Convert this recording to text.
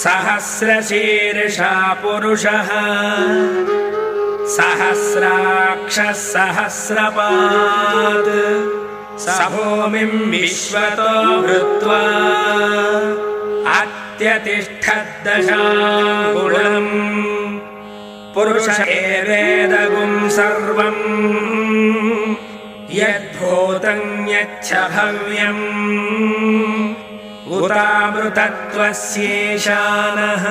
सहस्रशीर्षा पुरुषः सहस्राक्षः सहस्रपात् स भूमिं विश्वतो भृत्वा अत्यतिष्ठद्दशाङ्गुलम् पुरुष एवेदगुं सर्वं यद्भूतं यच्च भव्यम् उतामृतत्वस्येशानः।